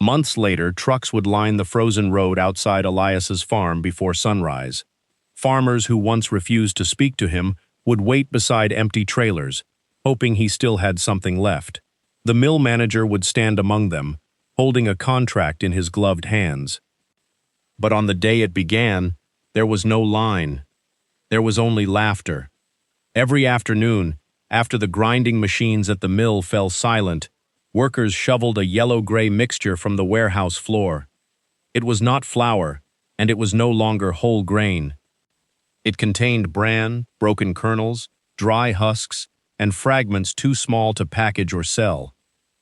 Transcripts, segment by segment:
Months later, trucks would line the frozen road outside Elias's farm before sunrise. Farmers who once refused to speak to him would wait beside empty trailers, hoping he still had something left. The mill manager would stand among them, holding a contract in his gloved hands. But on the day it began, there was no line. There was only laughter. Every afternoon, after the grinding machines at the mill fell silent, workers shoveled a yellow-gray mixture from the warehouse floor. It was not flour, and it was no longer whole grain. It contained bran, broken kernels, dry husks, and fragments too small to package or sell.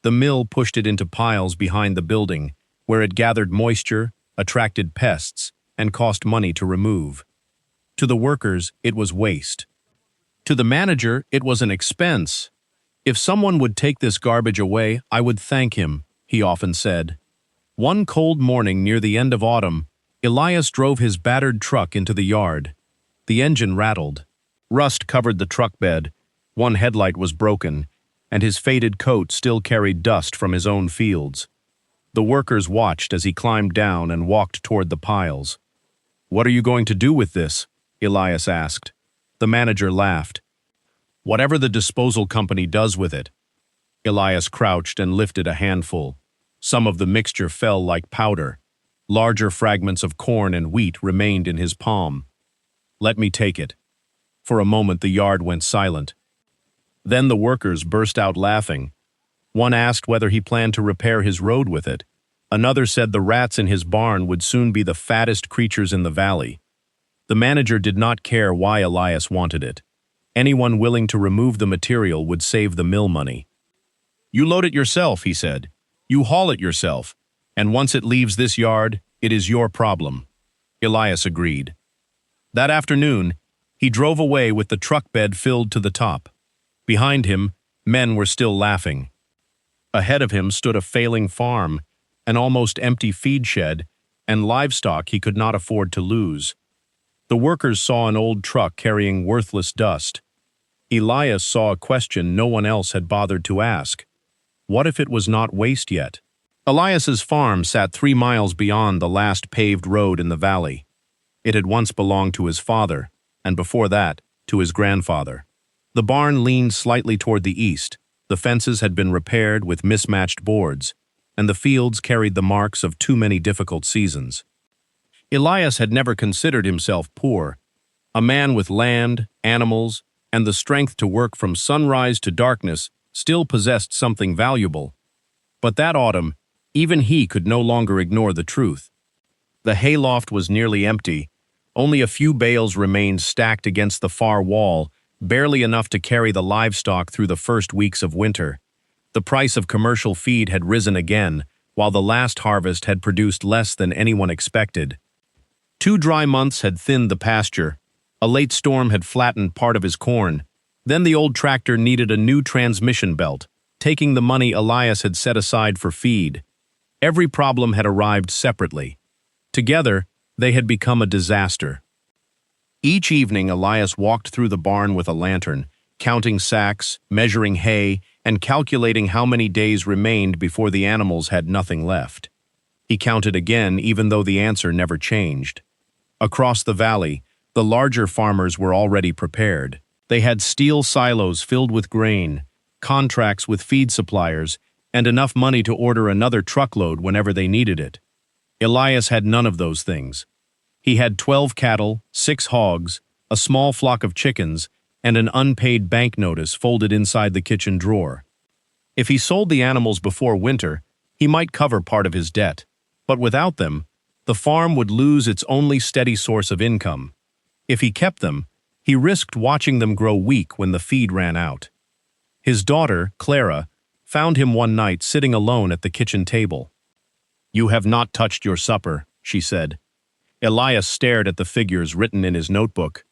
The mill pushed it into piles behind the building, where it gathered moisture, attracted pests, and cost money to remove. To the workers, it was waste. To the manager, it was an expense. "If someone would take this garbage away, I would thank him," he often said. One cold morning near the end of autumn, Elias drove his battered truck into the yard. The engine rattled. Rust covered the truck bed, one headlight was broken, and his faded coat still carried dust from his own fields. The workers watched as he climbed down and walked toward the piles. "What are you going to do with this?" Elias asked. The manager laughed. "Whatever the disposal company does with it." Elias crouched and lifted a handful. Some of the mixture fell like powder. Larger fragments of corn and wheat remained in his palm. "Let me take it." For a moment the yard went silent. Then the workers burst out laughing. One asked whether he planned to repair his road with it. Another said the rats in his barn would soon be the fattest creatures in the valley. The manager did not care why Elias wanted it. Anyone willing to remove the material would save the mill money. "You load it yourself," he said. "You haul it yourself, and once it leaves this yard, it is your problem." Elias agreed. That afternoon, he drove away with the truck bed filled to the top. Behind him, men were still laughing. Ahead of him stood a failing farm, an almost empty feed shed, and livestock he could not afford to lose. The workers saw an old truck carrying worthless dust. Elias saw a question no one else had bothered to ask. What if it was not waste yet? Elias's farm sat 3 miles beyond the last paved road in the valley. It had once belonged to his father, and before that, to his grandfather. The barn leaned slightly toward the east, the fences had been repaired with mismatched boards, and the fields carried the marks of too many difficult seasons. Elias had never considered himself poor. A man with land, animals, and the strength to work from sunrise to darkness still possessed something valuable. But that autumn, even he could no longer ignore the truth. The hayloft was nearly empty. Only a few bales remained stacked against the far wall, barely enough to carry the livestock through the first weeks of winter. The price of commercial feed had risen again, while the last harvest had produced less than anyone expected. 2 dry months had thinned the pasture. A late storm had flattened part of his corn. Then the old tractor needed a new transmission belt, taking the money Elias had set aside for feed. Every problem had arrived separately. Together, they had become a disaster. Each evening, Elias walked through the barn with a lantern, counting sacks, measuring hay, and calculating how many days remained before the animals had nothing left. He counted again, even though the answer never changed. Across the valley, the larger farmers were already prepared. They had steel silos filled with grain, contracts with feed suppliers, and enough money to order another truckload whenever they needed it. Elias had none of those things. He had 12 cattle, 6 hogs, a small flock of chickens, and an unpaid bank notice folded inside the kitchen drawer. If he sold the animals before winter, he might cover part of his debt. But without them, the farm would lose its only steady source of income. If he kept them, he risked watching them grow weak when the feed ran out. His daughter, Clara, found him one night sitting alone at the kitchen table. "You have not touched your supper," she said. Elias stared at the figures written in his notebook.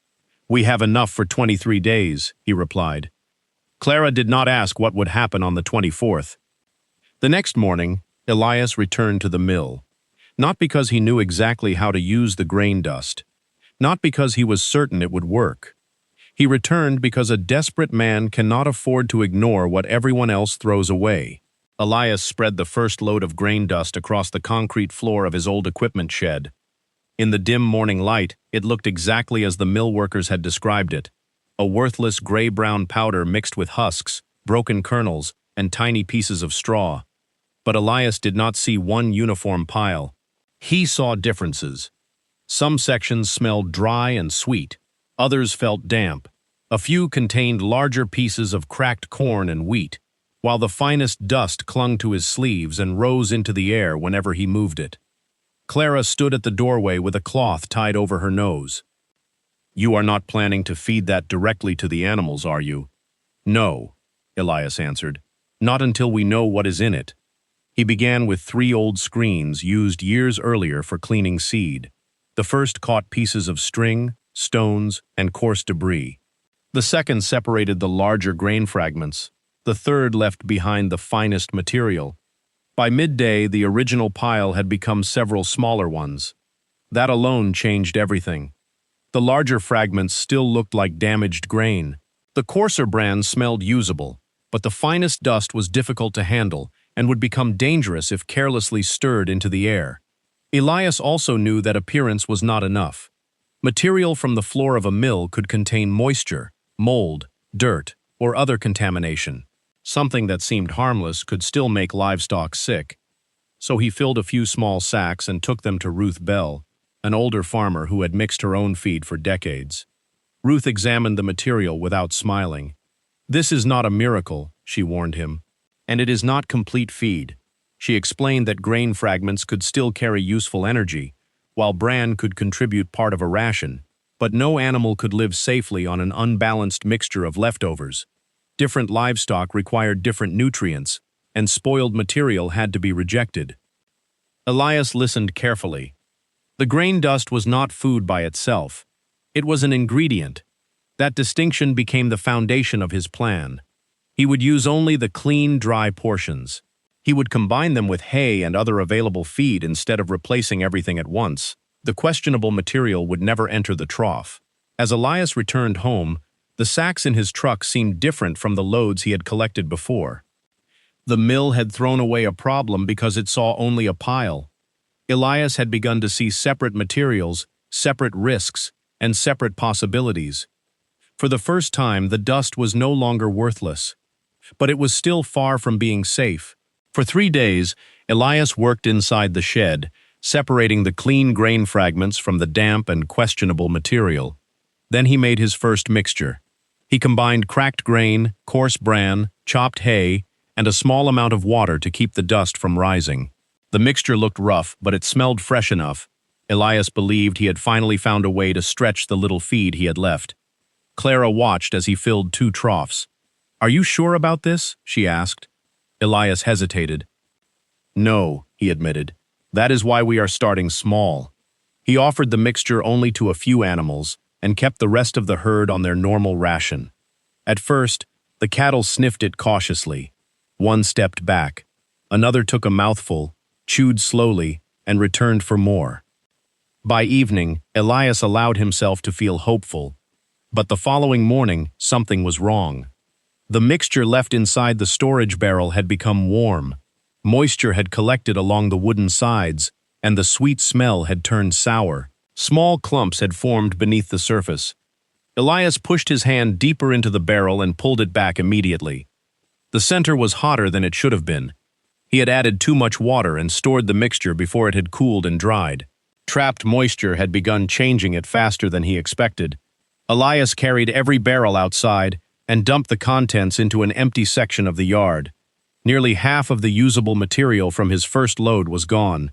"We have enough for 23 days, he replied. Clara did not ask what would happen on the 24th. The next morning, Elias returned to the mill. Not because he knew exactly how to use the grain dust. Not because he was certain it would work. He returned because a desperate man cannot afford to ignore what everyone else throws away. Elias spread the first load of grain dust across the concrete floor of his old equipment shed. In the dim morning light, it looked exactly as the mill workers had described it. A worthless gray-brown powder mixed with husks, broken kernels, and tiny pieces of straw. But Elias did not see one uniform pile. He saw differences. Some sections smelled dry and sweet. Others felt damp. A few contained larger pieces of cracked corn and wheat, while the finest dust clung to his sleeves and rose into the air whenever he moved it. Clara stood at the doorway with a cloth tied over her nose. "You are not planning to feed that directly to the animals, are you?" "No," Elias answered. "Not until we know what is in it." He began with 3 old screens used years earlier for cleaning seed. The first caught pieces of string, stones, and coarse debris. The second separated the larger grain fragments. The third left behind the finest material. By midday, the original pile had become several smaller ones. That alone changed everything. The larger fragments still looked like damaged grain. The coarser brands smelled usable, but the finest dust was difficult to handle and would become dangerous if carelessly stirred into the air. Elias also knew that appearance was not enough. Material from the floor of a mill could contain moisture, mold, dirt, or other contamination. Something that seemed harmless could still make livestock sick. So he filled a few small sacks and took them to Ruth Bell, an older farmer who had mixed her own feed for decades. Ruth examined the material without smiling. "This is not a miracle," she warned him, "and it is not complete feed." She explained that grain fragments could still carry useful energy, while bran could contribute part of a ration, but no animal could live safely on an unbalanced mixture of leftovers. Different livestock required different nutrients, and spoiled material had to be rejected. Elias listened carefully. The grain dust was not food by itself. It was an ingredient. That distinction became the foundation of his plan. He would use only the clean, dry portions. He would combine them with hay and other available feed instead of replacing everything at once. The questionable material would never enter the trough. As Elias returned home, the sacks in his truck seemed different from the loads he had collected before. The mill had thrown away a problem because it saw only a pile. Elias had begun to see separate materials, separate risks, and separate possibilities. For the first time, the dust was no longer worthless. But it was still far from being safe. For 3 days, Elias worked inside the shed, separating the clean grain fragments from the damp and questionable material. Then he made his first mixture. He combined cracked grain, coarse bran, chopped hay, and a small amount of water to keep the dust from rising. The mixture looked rough, but it smelled fresh enough. Elias believed he had finally found a way to stretch the little feed he had left. Clara watched as he filled 2 troughs. "Are you sure about this?" she asked. Elias hesitated. "No," he admitted. "That is why we are starting small." He offered the mixture only to a few animals and kept the rest of the herd on their normal ration. At first, the cattle sniffed it cautiously. One stepped back. Another took a mouthful, chewed slowly, and returned for more. By evening, Elias allowed himself to feel hopeful. But the following morning, something was wrong. The mixture left inside the storage barrel had become warm. Moisture had collected along the wooden sides, and the sweet smell had turned sour. Small clumps had formed beneath the surface. Elias pushed his hand deeper into the barrel and pulled it back immediately. The center was hotter than it should have been. He had added too much water and stored the mixture before it had cooled and dried. Trapped moisture had begun changing it faster than he expected. Elias carried every barrel outside and dumped the contents into an empty section of the yard. Nearly half of the usable material from his first load was gone.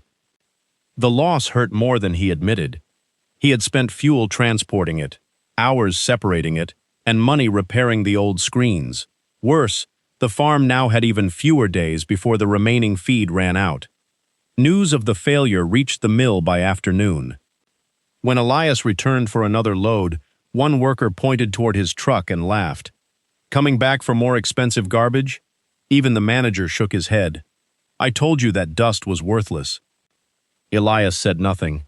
The loss hurt more than he admitted. He had spent fuel transporting it, hours separating it, and money repairing the old screens. Worse, the farm now had even fewer days before the remaining feed ran out. News of the failure reached the mill by afternoon. When Elias returned for another load, one worker pointed toward his truck and laughed. "Coming back for more expensive garbage?" Even the manager shook his head. "I told you that dust was worthless." Elias said nothing.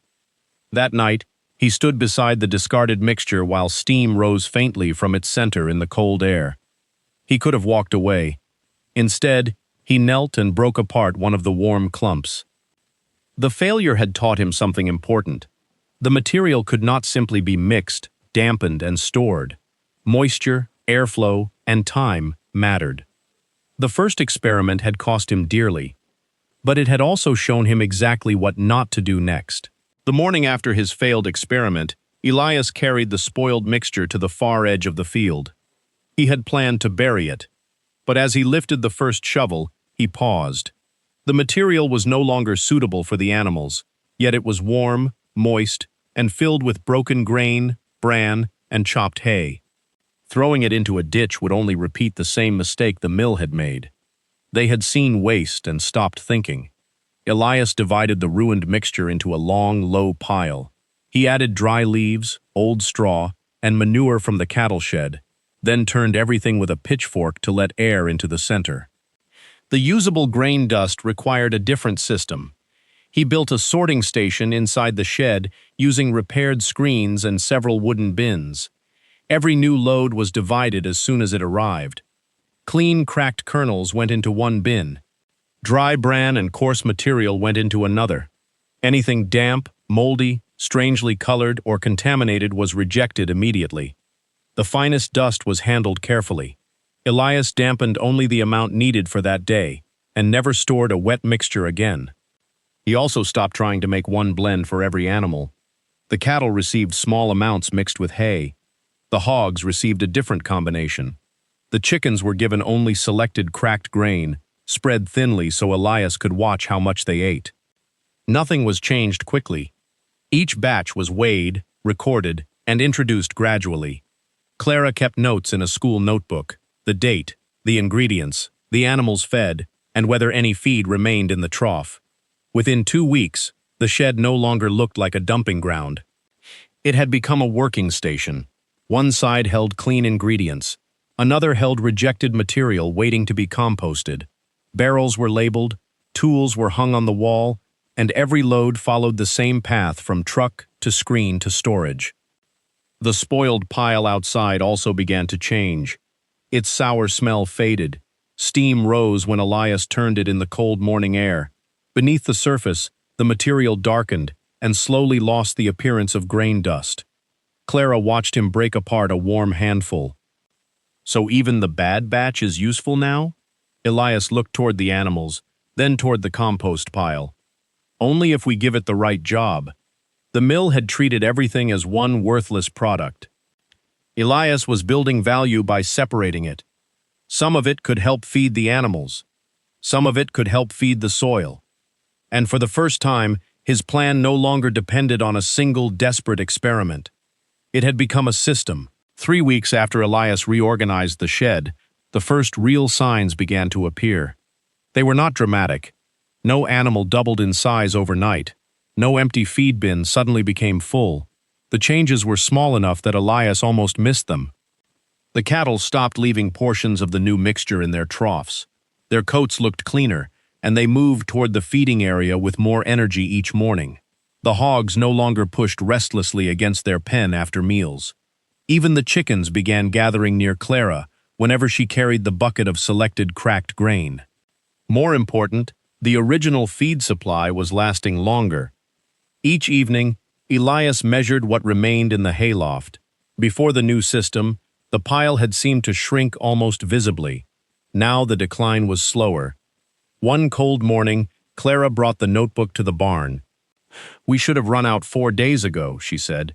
That night, he stood beside the discarded mixture while steam rose faintly from its center in the cold air. He could have walked away. Instead, He knelt and broke apart one of the warm clumps. The failure had taught him something important. The material could not simply be mixed, dampened, and stored. Moisture, airflow, and time mattered. The first experiment had cost him dearly, but it had also shown him exactly what not to do next. The morning after his failed experiment, Elias carried the spoiled mixture to the far edge of the field. He had planned to bury it, but as he lifted the first shovel, he paused. The material was no longer suitable for the animals, yet it was warm, moist, and filled with broken grain, bran, and chopped hay. Throwing it into a ditch would only repeat the same mistake the mill had made. They had seen waste and stopped thinking. Elias divided the ruined mixture into a long, low pile. He added dry leaves, old straw, and manure from the cattle shed, then turned everything with a pitchfork to let air into the center. The usable grain dust required a different system. He built a sorting station inside the shed using repaired screens and several wooden bins. Every new load was divided as soon as it arrived. Clean, cracked kernels went into one bin. Dry bran and coarse material went into another. Anything damp, moldy, strangely colored, or contaminated was rejected immediately. The finest dust was handled carefully. Elias dampened only the amount needed for that day, and never stored a wet mixture again. He also stopped trying to make one blend for every animal. The cattle received small amounts mixed with hay. The hogs received a different combination. The chickens were given only selected cracked grain, spread thinly so Elias could watch how much they ate. Nothing was changed quickly. Each batch was weighed, recorded, and introduced gradually. Clara kept notes in a school notebook: the date, the ingredients, the animals fed, and whether any feed remained in the trough. Within 2 weeks, the shed no longer looked like a dumping ground. It had become a working station. One side held clean ingredients. Another held rejected material waiting to be composted. Barrels were labeled, tools were hung on the wall, and every load followed the same path from truck to screen to storage. The spoiled pile outside also began to change. Its sour smell faded. Steam rose when Elias turned it in the cold morning air. Beneath the surface, the material darkened and slowly lost the appearance of grain dust. Clara watched him break apart a warm handful. So even the bad batch is useful now? Elias looked toward the animals, then toward the compost pile. Only if we give it the right job. The mill had treated everything as one worthless product. Elias was building value by separating it. Some of it could help feed the animals. Some of it could help feed the soil. And for the first time, his plan no longer depended on a single desperate experiment. It had become a system. 3 weeks after Elias reorganized the shed, the first real signs began to appear. They were not dramatic. No animal doubled in size overnight. No empty feed bin suddenly became full. The changes were small enough that Elias almost missed them. The cattle stopped leaving portions of the new mixture in their troughs. Their coats looked cleaner, and they moved toward the feeding area with more energy each morning. The hogs no longer pushed restlessly against their pen after meals. Even the chickens began gathering near Clara whenever she carried the bucket of selected cracked grain. More important, the original feed supply was lasting longer. Each evening, Elias measured what remained in the hayloft. Before the new system, the pile had seemed to shrink almost visibly. Now the decline was slower. One cold morning, Clara brought the notebook to the barn. "We should have run out 4 days ago," she said.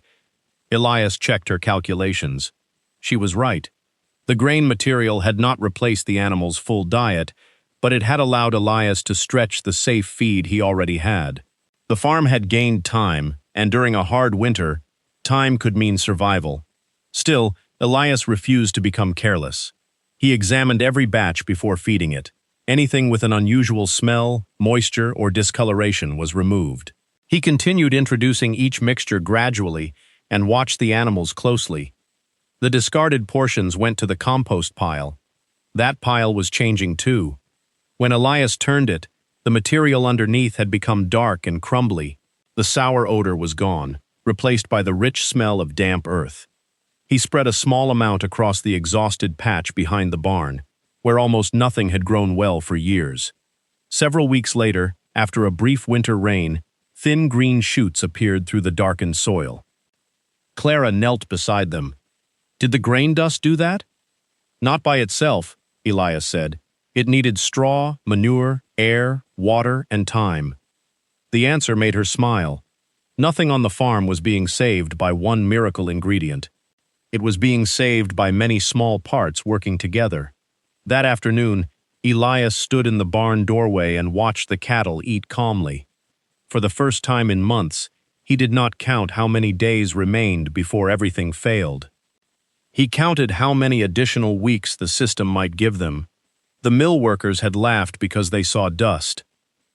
Elias checked her calculations. She was right. The grain material had not replaced the animals' full diet, but it had allowed Elias to stretch the safe feed he already had. The farm had gained time, and during a hard winter, time could mean survival. Still, Elias refused to become careless. He examined every batch before feeding it. Anything with an unusual smell, moisture, or discoloration was removed. He continued introducing each mixture gradually and watched the animals closely. The discarded portions went to the compost pile. That pile was changing too. When Elias turned it, the material underneath had become dark and crumbly. The sour odor was gone, replaced by the rich smell of damp earth. He spread a small amount across the exhausted patch behind the barn. where almost nothing had grown well for years. Several weeks later, after a brief winter rain, thin green shoots appeared through the darkened soil. Clara knelt beside them. "Did the grain dust do that?" "Not by itself," Elias said. "It needed straw, manure, air, water, and time." The answer made her smile. Nothing on the farm was being saved by one miracle ingredient. It was being saved by many small parts working together. That afternoon, Elias stood in the barn doorway and watched the cattle eat calmly. For the first time in months, he did not count how many days remained before everything failed. He counted how many additional weeks the system might give them. The mill workers had laughed because they saw dust.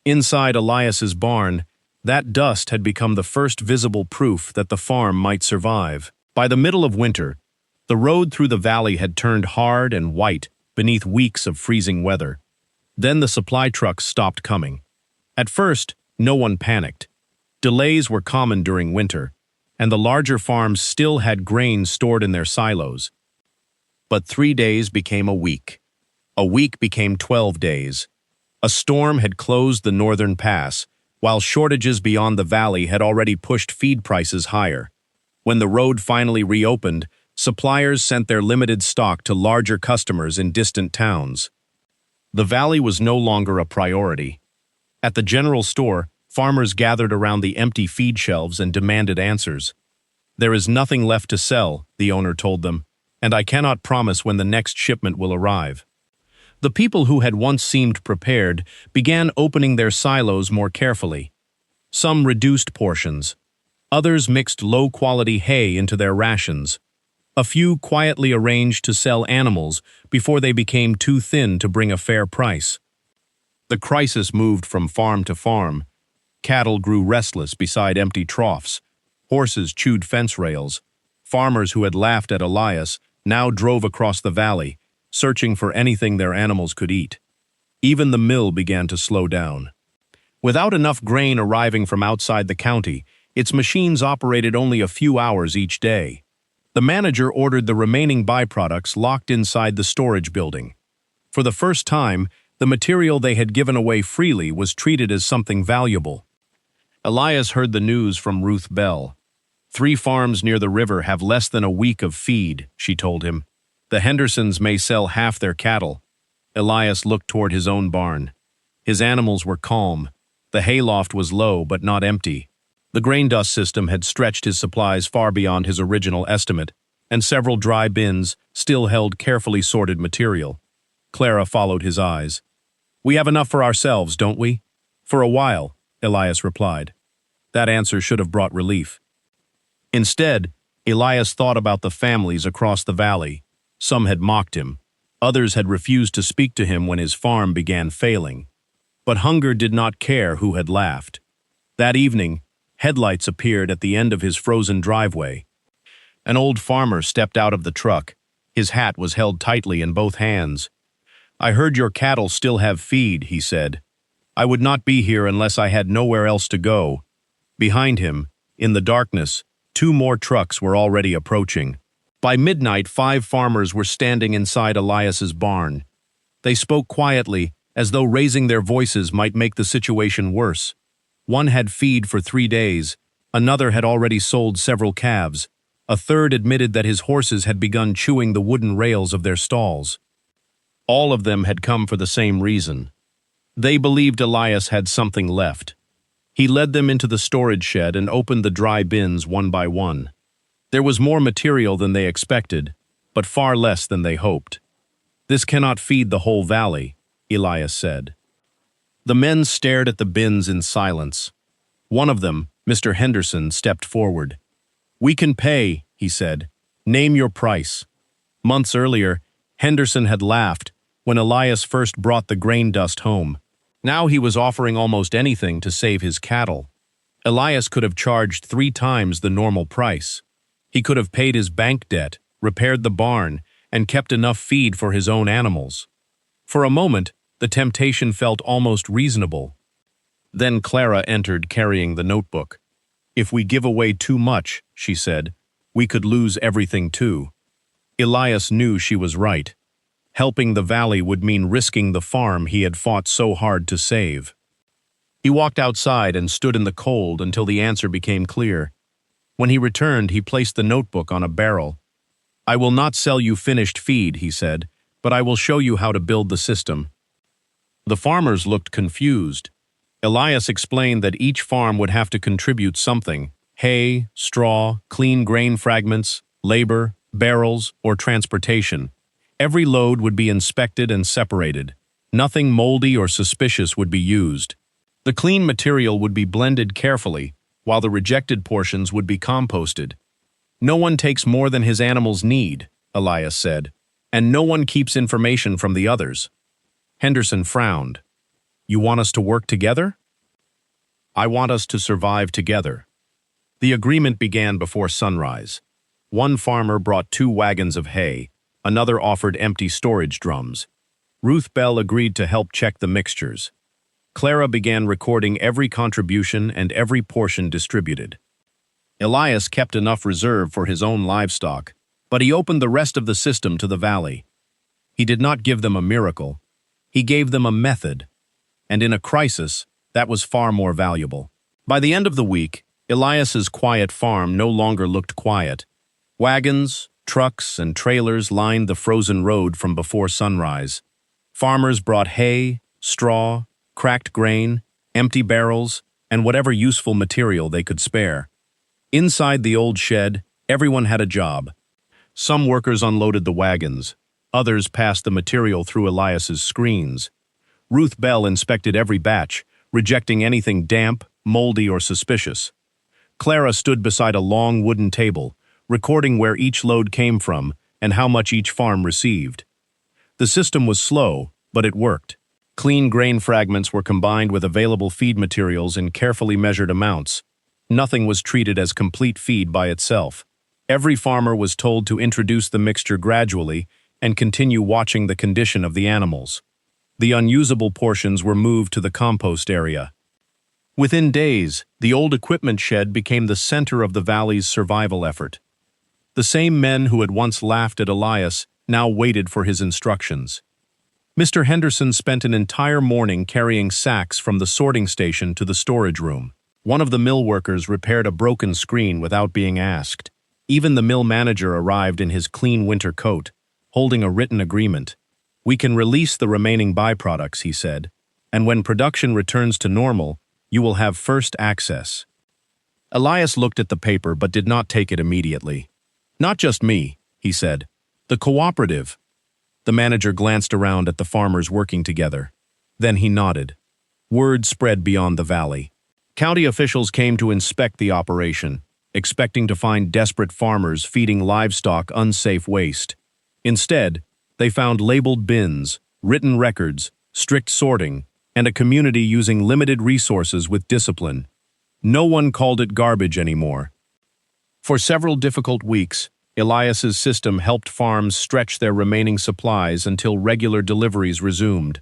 Inside Elias's barn, that dust had become the first visible proof that the farm might survive. By the middle of winter, the road through the valley had turned hard and white beneath weeks of freezing weather. Then the supply trucks stopped coming. At first, no one panicked. Delays were common during winter, and the larger farms still had grain stored in their silos. But 3 days became a week. A week became 12 days. A storm had closed the northern pass, while shortages beyond the valley had already pushed feed prices higher. When the road finally reopened, suppliers sent their limited stock to larger customers in distant towns. The valley was no longer a priority. At the general store, farmers gathered around the empty feed shelves and demanded answers. "There is nothing left to sell," the owner told them, "and I cannot promise when the next shipment will arrive." The people who had once seemed prepared began opening their silos more carefully. Some reduced portions. Others mixed low-quality hay into their rations. A few quietly arranged to sell animals before they became too thin to bring a fair price. The crisis moved from farm to farm. Cattle grew restless beside empty troughs. Horses chewed fence rails. Farmers who had laughed at Elias now drove across the valley, searching for anything their animals could eat. Even the mill began to slow down. Without enough grain arriving from outside the county, its machines operated only a few hours each day. The manager ordered the remaining byproducts locked inside the storage building. For the first time, the material they had given away freely was treated as something valuable. Elias heard the news from Ruth Bell. 3 farms near the river have less than a week of feed, she told him. The Hendersons may sell half their cattle. Elias looked toward his own barn. His animals were calm. The hayloft was low but not empty. The grain dust system had stretched his supplies far beyond his original estimate, and several dry bins still held carefully sorted material. Clara followed his eyes. "We have enough for ourselves, don't we?" "For a while," Elias replied. That answer should have brought relief. Instead, Elias thought about the families across the valley. Some had mocked him. Others had refused to speak to him when his farm began failing. But hunger did not care who had laughed. That evening, headlights appeared at the end of his frozen driveway. An old farmer stepped out of the truck. His hat was held tightly in both hands. "I heard your cattle still have feed," he said. "I would not be here unless I had nowhere else to go." Behind him, in the darkness, 2 more trucks were already approaching. By midnight, 5 farmers were standing inside Elias's barn. They spoke quietly, as though raising their voices might make the situation worse. One had feed for 3 days, another had already sold several calves, a third admitted that his horses had begun chewing the wooden rails of their stalls. All of them had come for the same reason. They believed Elias had something left. He led them into the storage shed and opened the dry bins one by one. There was more material than they expected, but far less than they hoped. "This cannot feed the whole valley," Elias said. The men stared at the bins in silence. One of them, Mr. Henderson, stepped forward. "We can pay," he said. "Name your price." Months earlier, Henderson had laughed when Elias first brought the grain dust home. Now he was offering almost anything to save his cattle. Elias could have charged 3 times the normal price. He could have paid his bank debt, repaired the barn, and kept enough feed for his own animals. For a moment, the temptation felt almost reasonable. Then Clara entered carrying the notebook. "If we give away too much," she said, "we could lose everything too." Elias knew she was right. Helping the valley would mean risking the farm he had fought so hard to save. He walked outside and stood in the cold until the answer became clear. When he returned, he placed the notebook on a barrel. "I will not sell you finished feed," he said, "but I will show you how to build the system." The farmers looked confused. Elias explained that each farm would have to contribute something: hay, straw, clean grain fragments, labor, barrels, or transportation. Every load would be inspected and separated. Nothing moldy or suspicious would be used. The clean material would be blended carefully, while the rejected portions would be composted. "No one takes more than his animals need," Elias said, "and no one keeps information from the others." Henderson frowned. "You want us to work together?" "I want us to survive together." The agreement began before sunrise. One farmer brought 2 wagons of hay, another offered empty storage drums. Ruth Bell agreed to help check the mixtures. Clara began recording every contribution and every portion distributed. Elias kept enough reserve for his own livestock, but he opened the rest of the system to the valley. He did not give them a miracle. He gave them a method, and in a crisis, that was far more valuable. By the end of the week, Elias's quiet farm no longer looked quiet. Wagons, trucks, and trailers lined the frozen road from before sunrise. Farmers brought hay, straw, cracked grain, empty barrels, and whatever useful material they could spare. Inside the old shed, everyone had a job. Some workers unloaded the wagons. Others passed the material through Elias's screens. Ruth Bell inspected every batch, rejecting anything damp, moldy, or suspicious. Clara stood beside a long wooden table, recording where each load came from and how much each farm received. The system was slow, but it worked. Clean grain fragments were combined with available feed materials in carefully measured amounts. Nothing was treated as complete feed by itself. Every farmer was told to introduce the mixture gradually and continue watching the condition of the animals. The unusable portions were moved to the compost area. Within days, the old equipment shed became the center of the valley's survival effort. The same men who had once laughed at Elias now waited for his instructions. Mr. Henderson spent an entire morning carrying sacks from the sorting station to the storage room. One of the mill workers repaired a broken screen without being asked. Even the mill manager arrived in his clean winter coat, holding a written agreement. "We can release the remaining byproducts," he said, "and when production returns to normal, you will have first access." Elias looked at the paper but did not take it immediately. "Not just me," he said. "The cooperative." The manager glanced around at the farmers working together. Then he nodded. Word spread beyond the valley. County officials came to inspect the operation, expecting to find desperate farmers feeding livestock unsafe waste. Instead, they found labeled bins, written records, strict sorting, and a community using limited resources with discipline. No one called it garbage anymore. For several difficult weeks, Elias's system helped farms stretch their remaining supplies until regular deliveries resumed.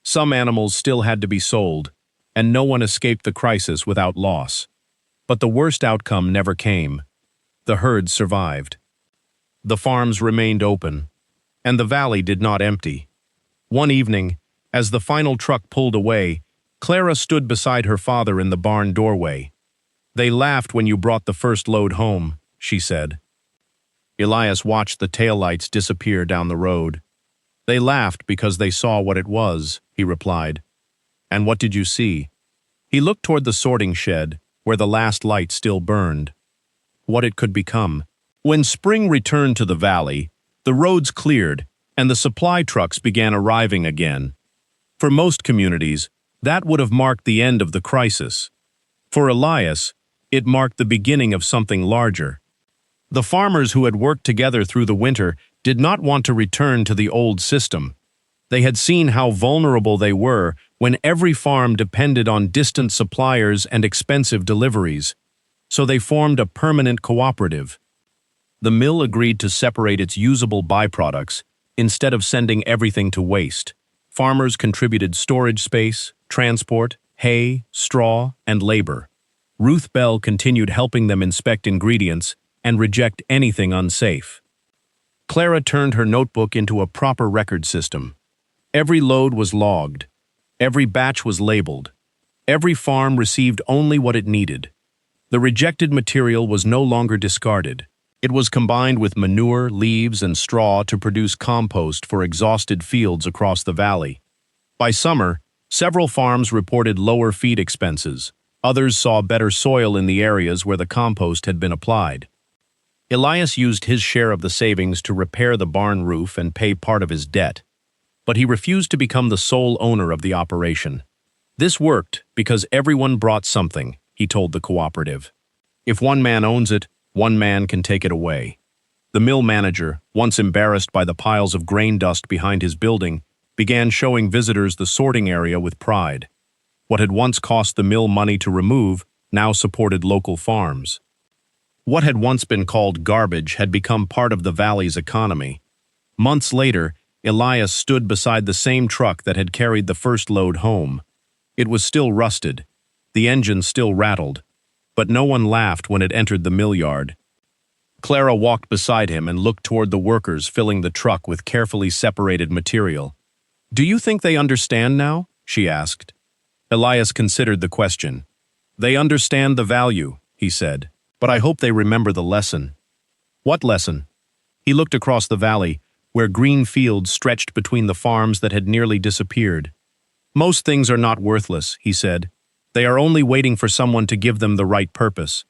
Some animals still had to be sold, and no one escaped the crisis without loss. But the worst outcome never came. The herds survived. The farms remained open, and the valley did not empty. One evening, as the final truck pulled away, Clara stood beside her father in the barn doorway. "They laughed when you brought the first load home," she said. Elias watched the taillights disappear down the road. "They laughed because they saw what it was," he replied. "And what did you see?" He looked toward the sorting shed, where the last light still burned. What it could become. When spring returned to the valley, the roads cleared, and the supply trucks began arriving again. For most communities, that would have marked the end of the crisis. For Elias, it marked the beginning of something larger. The farmers who had worked together through the winter did not want to return to the old system. They had seen how vulnerable they were when every farm depended on distant suppliers and expensive deliveries. So they formed a permanent cooperative. The mill agreed to separate its usable byproducts instead of sending everything to waste. Farmers contributed storage space, transport, hay, straw, and labor. Ruth Bell continued helping them inspect ingredients and reject anything unsafe. Clara turned her notebook into a proper record system. Every load was logged. Every batch was labeled. Every farm received only what it needed. The rejected material was no longer discarded. It was combined with manure, leaves, and straw to produce compost for exhausted fields across the valley. By summer, several farms reported lower feed expenses. Others saw better soil in the areas where the compost had been applied. Elias used his share of the savings to repair the barn roof and pay part of his debt. But he refused to become the sole owner of the operation. This worked because everyone brought something, he told the cooperative. If one man owns it, one man can take it away. The mill manager, once embarrassed by the piles of grain dust behind his building, began showing visitors the sorting area with pride. What had once cost the mill money to remove now supported local farms. What had once been called garbage had become part of the valley's economy. Months later, Elias stood beside the same truck that had carried the first load home. It was still rusted. The engine still rattled. But no one laughed when it entered the mill yard. Clara walked beside him and looked toward the workers filling the truck with carefully separated material. "Do you think they understand now?" she asked. Elias considered the question. "They understand the value," he said, "but I hope they remember the lesson." "What lesson?" He looked across the valley, where green fields stretched between the farms that had nearly disappeared. "Most things are not worthless," he said. "They are only waiting for someone to give them the right purpose.